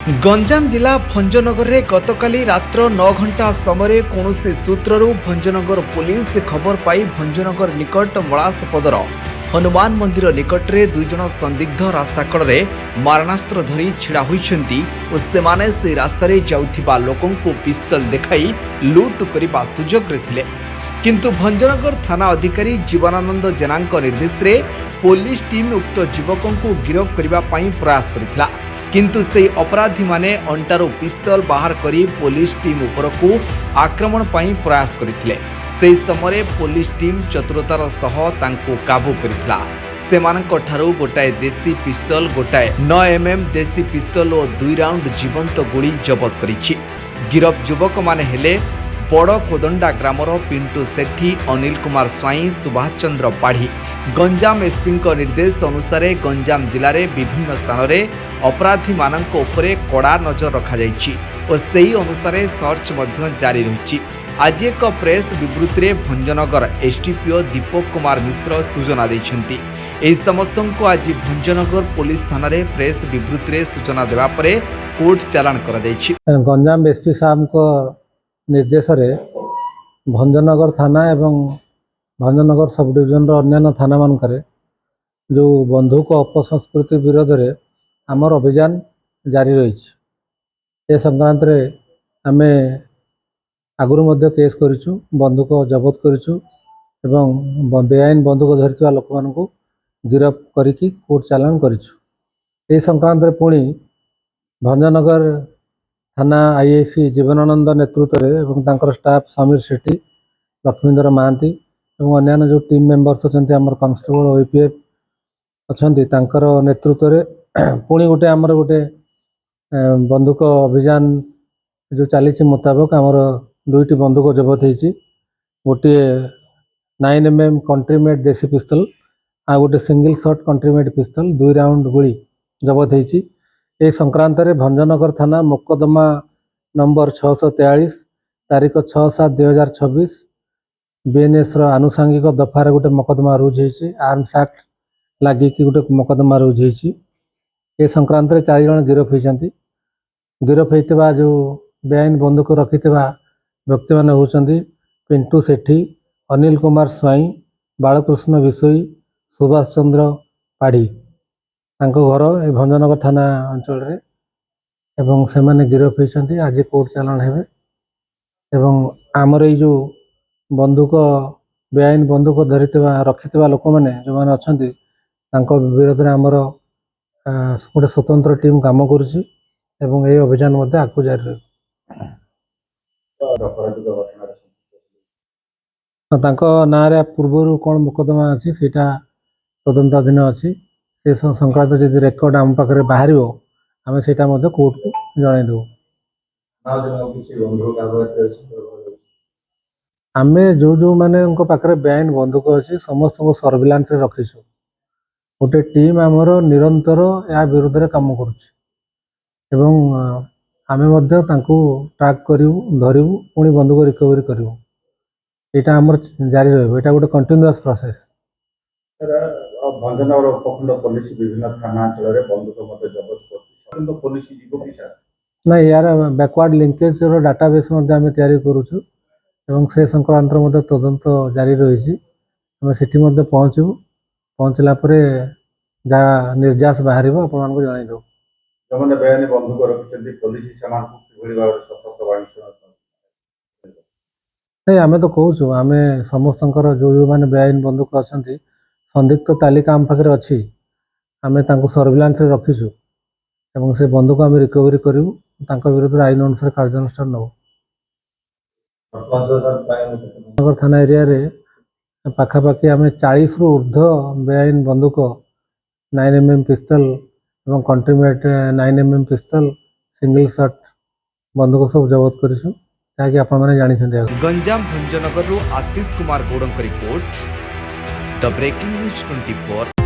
गंजाम जिला भंजनगर में गतकाली रात्र 9 घंटा समय कौन सूत्रु भंजनगर पुलिस खबर पाई भंजनगर निकट मलासपदर हनुमान मंदिर निकट में दुई जन संदिग्ध रास्ता कड़े मारणास्त्र धरी छिड़ा होइछंती और सेमाने से रास्तार जाउथिबा लोकों को पिस्तल देखाई लुट करने सुजोग थिले। किंतु भंजनगर थाना अधिकारी जीवनानंद जेना निर्देश में पुलिस टीम उक्त युवकों को गिरफ्त करने प्रयास करथिला। किंतु से अपराधी माने अंटारू पिस्तल बाहर करी पुलिस टीम उपर को आक्रमण पाई प्रयास करथिले। से समय पुलिस टीम चतुरतार सह तांको काबू करथिला। सेमानक ठारू गोटाए देसी पिस्तल, गोटाए 9 mm देसी पिस्तल और 2 राउंड जीवंत गोली जबत करिछि। गिरफ युवक माने हेले बड़ कोदंडा ग्रामर पिंटू सेठी, अनिल कुमार स्वाई, सुभाष चंद्र पाढ़ी। गंजाम एसपी निर्देश अनुसार गंजाम जिले में विभिन्न स्थान में अपराधी मानक उपरे कड़ा नजर रखा जाइछि और सही अनुसार सर्च मध्य जारी रही। आज एक प्रेस विवृत्ति में भंजनगर एसडीपीओ दीपक कुमार मिश्र सूचना देइछन्ति। एही समस्त को आज भंजनगर पुलिस थाना रे प्रेस विवृत्ति में सूचना देवा परे कोर्ट चालान करा जाइछि। गंजाम एसपी साहब को निर्देश रे भंजनगर थाना एवं भंजनगर सब डिविजन अन्य थाना मानक जो बंधुक अपसंस्कृति विरोध में आमर अभियान जारी रही। ए संक्रांत रे आमे आगुरी मध्य केस करिछु, बंधुक जबत करिछु एवं बेआईन बंधुक धरिथिबा लोक मानकु गिरफ्त करिकि कोर्ट चालान करिछु। ए संक्रांत रे पुणी भंजनगर थाना आईआईसी जीवनानंद नेतृत्व में एवं तांकर स्टाफ समीर सेठी, लक्ष्मीधर महांती एवं अन्य जो टीम मेंबर्स अच्छा आम कॉन्स्टेबल ओपीएफ अच्छा तांकर नेतृत्व में पुणी गोटे आमर गोटे बंधुक अभियान जो चली मुताबक आमर 2टी बंधुक जबत होती। गोटे 9 mm कंट्रीमेड देसी पिस्तल आ गोटे सिंगल शॉट कंट्रीमेड पिस्तल 2 राउंड गोली जबत होती। ए संक्रांत रे भंजनगर थाना मोकदमा नंबर 643 तारीख 6/7/2026 बीएनएस आनुषंगिक दफार गोटे मोकदमा रुज होती। आर्म्स एक्ट लगे कि गोटे मोकदमा रुज होती। ए संक्रांत रे 4 जन गिरफ होती। गिरफ होता जो बेआईन बंधुक रखि व्यक्ति मैंने होती पिंटू सेठी, अनिल कुमार स्वाई, बालकृष्ण विषोई, सुभाष चंद्र पाढ़ी। घर ए भंजनगर थाना अंचल रे एवं से माने गिरफ होती। आज कोर्ट चालान हेबे एवं आमर ये जो बंधुक बेआईन बंधुक धरिथिबा रखिथिबा लोक माने जो माने अछंती तांको विरोध में आमर गोटे स्वतंत्र टीम काम करुछि एवं ए अभियान मध्ये आगु जारी रही। तांको नारे पूर्वरु कोन मुकदमा अछि सेटा तदंताधीन अछि। से संक्रांत जदि रेकर्ड आम पाखे बाहर आम से कोर्ट को जन दू। आम जो जो माने पाखे बेआईन बंधुक अच्छी समस्त को सर्विलांस रखीसु। गोटे टीम आमर निरंतर या विरोध में कम करुच्ची एवं आमे मध्य तांको ट्रैक करिवु, धरिवु, पुणी बंधुक रिकवरी करिवु। एटा आमर जारी रहबो। एटा गोटे कंटिन्यूअस प्रोसेस। भंजनगर उपखंड पुलिस विभिन्न थाना अंचल में बंधुक मध्य जबत कर पुलिस जीव कि सर ना यार बैकवर्ड लिंकेज डाटाबेस आम तैयारी करुचु एवं से संक्रांत मध्य तदंत जारी रही। आम सेठी मध्य पहुँचबू, पहुँचला परे जहाँ निर्यास बाहर आपण जन दो। जो मैंने बेआईन बंधुक रखिंट पुलिस से सतर्क बाणी नहीं आम तो कहूँ आम समस्त जो जो मैंने बेआईन बंधुक अच्छा संदिग्ध तालिका आम पाखे अच्छी आम सर्विलांस रखीसु एवं से बंधुक आम रिकवरी करूँ विरोध में आईन अनुसार कार्यानुष्ठान नौ। नगर थाना एरिया रे पाखापाखि आम 40 रु ऊर्ध्व बेआईन बंधुक 9 mm पिस्तल एवं country made 9 mm pistol single shot बंधुक सब जबत करूँ जहाँकि आपण मैंने जानी। Ganjam Bhanjanagar Ashish Kumar Gaud report the breaking news 24।